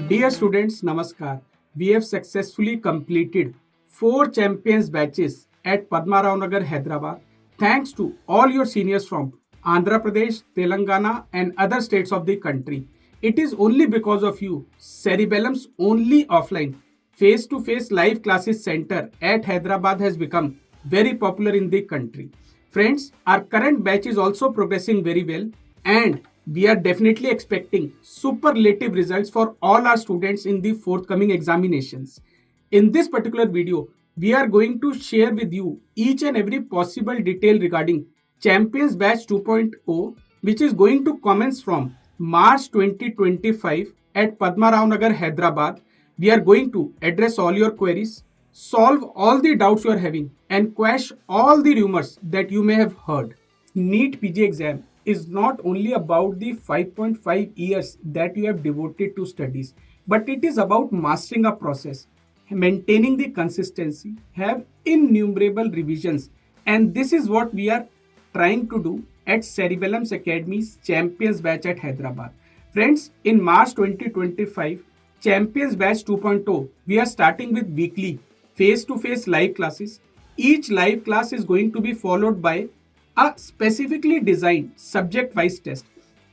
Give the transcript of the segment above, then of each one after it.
Dear students, Namaskar. We have successfully completed 4 champions batches at Padma Nagar, Hyderabad. Thanks to all your seniors from Andhra Pradesh, Telangana, and other states of the country. It is only because of you, Cerebellum's only offline face-to-face live classes center at Hyderabad has become very popular in the country. Friends, our current batch is also progressing very well, and we are definitely expecting superlative results for all our students in the forthcoming examinations. In this particular video, we are going to share with you each and every possible detail regarding Champions Batch 2.0, which is going to commence from March 2025 at Padma Nagar, Hyderabad. We are going to address all your queries, solve all the doubts you are having, and quash all the rumors that you may have heard. NEET PG exam is not only about the 5.5 years that you have devoted to studies, but it is about mastering a process, maintaining the consistency, have innumerable revisions, and this is what we are trying to do at Cerebellum's Academy's Champions Batch at Hyderabad. Friends, in March 2025, Champions Batch 2.0, we are starting with weekly face-to-face live classes. Each live class is going to be followed by a specifically designed subject-wise test.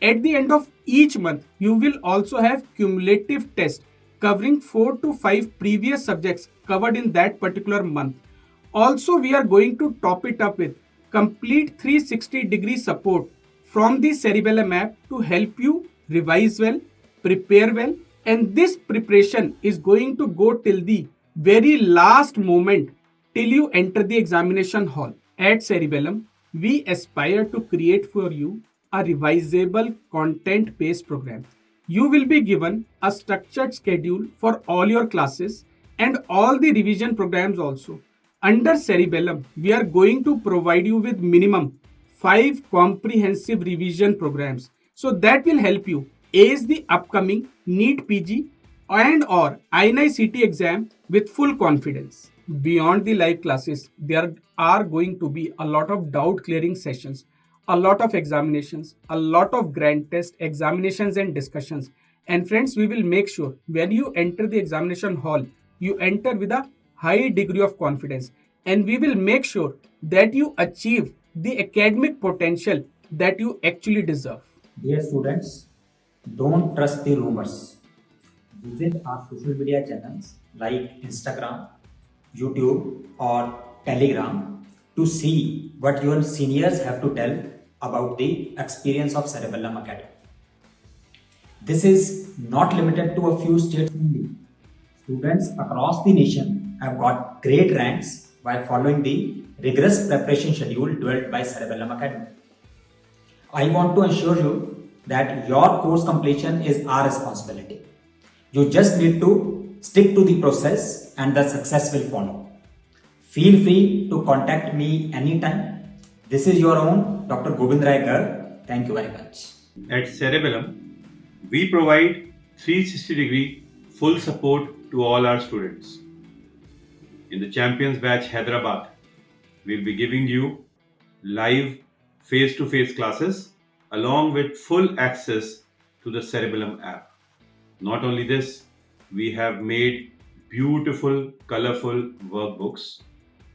At the end of each month, you will also have cumulative tests covering 4 to 5 previous subjects covered in that particular month. Also, we are going to top it up with complete 360-degree support from the Cerebellum app to help you revise well, prepare well, and this preparation is going to go till the very last moment till you enter the examination hall. At Cerebellum, we aspire to create for you a revisable content-based program. You will be given a structured schedule for all your classes and all the revision programs also. Under Cerebellum, we are going to provide you with minimum 5 comprehensive revision programs. So that will help you ace the upcoming NEET PG and or INI-CT exam with full confidence. Beyond the live classes, there are going to be a lot of doubt clearing sessions, a lot of examinations, a lot of grand test examinations and discussions. And friends, we will make sure when you enter the examination hall, you enter with a high degree of confidence, and we will make sure that you achieve the academic potential that you actually deserve. Dear students, don't trust the rumors. Visit our social media channels like Instagram, YouTube, or Telegram to see what your seniors have to tell about the experience of Cerebellum Academy. This is not limited to a few states only. Students across the nation have got great ranks by following the rigorous preparation schedule developed by Cerebellum Academy. I want to assure you that your course completion is our responsibility. You just need to stick to the process and the success will follow. Feel free to contact me anytime. This is your own Dr. Govind Rai Garg. Thank you very much. At Cerebellum, we provide 360-degree full support to all our students. In the Champions Batch Hyderabad, we'll be giving you live face-to-face classes along with full access to the Cerebellum app. Not only this, we have made beautiful, colorful workbooks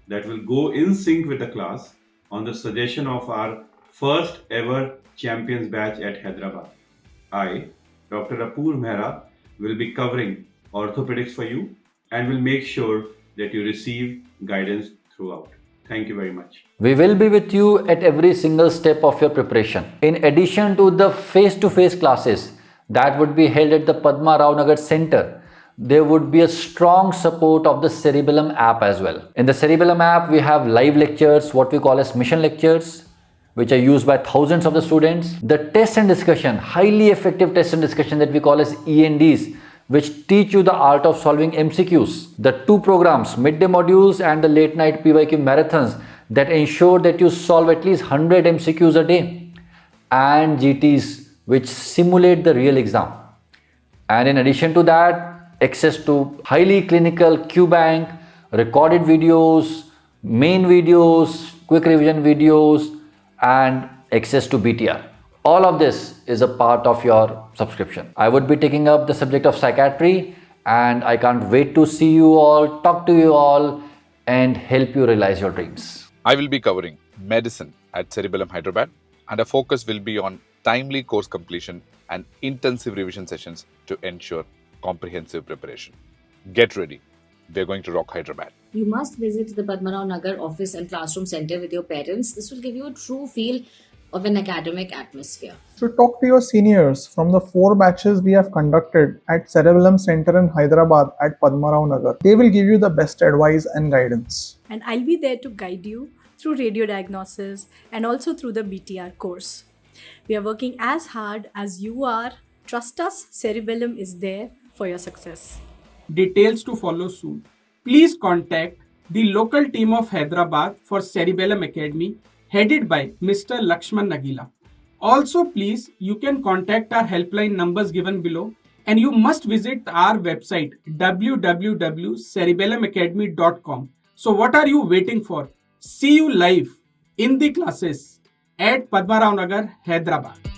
that will go in sync with the class on the suggestion of our first ever Champions Batch at Hyderabad. I, Dr. Apur Mehra, will be covering orthopedics for you and will make sure that you receive guidance throughout. Thank you very much. We will be with you at every single step of your preparation. In addition to the face-to-face classes that would be held at the Padma Nagar Center, there would be a strong support of the Cerebellum app as well. In the Cerebellum app, we have live lectures, what we call as mission lectures, which are used by thousands of the students. The test and discussion, highly effective test and discussion that we call as ENDs, which teach you the art of solving MCQs. The 2 programs, midday modules and the late night PYQ marathons that ensure that you solve at least 100 MCQs a day, and GTs which simulate the real exam. And in addition to that, access to highly clinical QBank, recorded videos, main videos, quick revision videos, and access to BTR. All of this is a part of your subscription. I would be taking up the subject of psychiatry, and I can't wait to see you all, talk to you all, and help you realize your dreams. I will be covering medicine at Cerebellum Hyderabad, and our focus will be on timely course completion and intensive revision sessions to ensure comprehensive preparation. Get ready. We're going to rock Hyderabad. You must visit the Padmarao Nagar office and classroom center with your parents. This will give you a true feel of an academic atmosphere. So talk to your seniors from the 4 batches we have conducted at Cerebellum Center in Hyderabad at Padmarao Nagar. They will give you the best advice and guidance. And I'll be there to guide you through radio diagnosis and also through the BTR course. We are working as hard as you are. Trust us, Cerebellum is there for your success. Details to follow soon. Please contact the local team of Hyderabad for Cerebellum Academy headed by Mr. Lakshman Nagila. Also, please, you can contact our helpline numbers given below, and you must visit our website www.cerebellumacademy.com. So what are you waiting for? See you live in the classes at Padmarao Nagar, Hyderabad.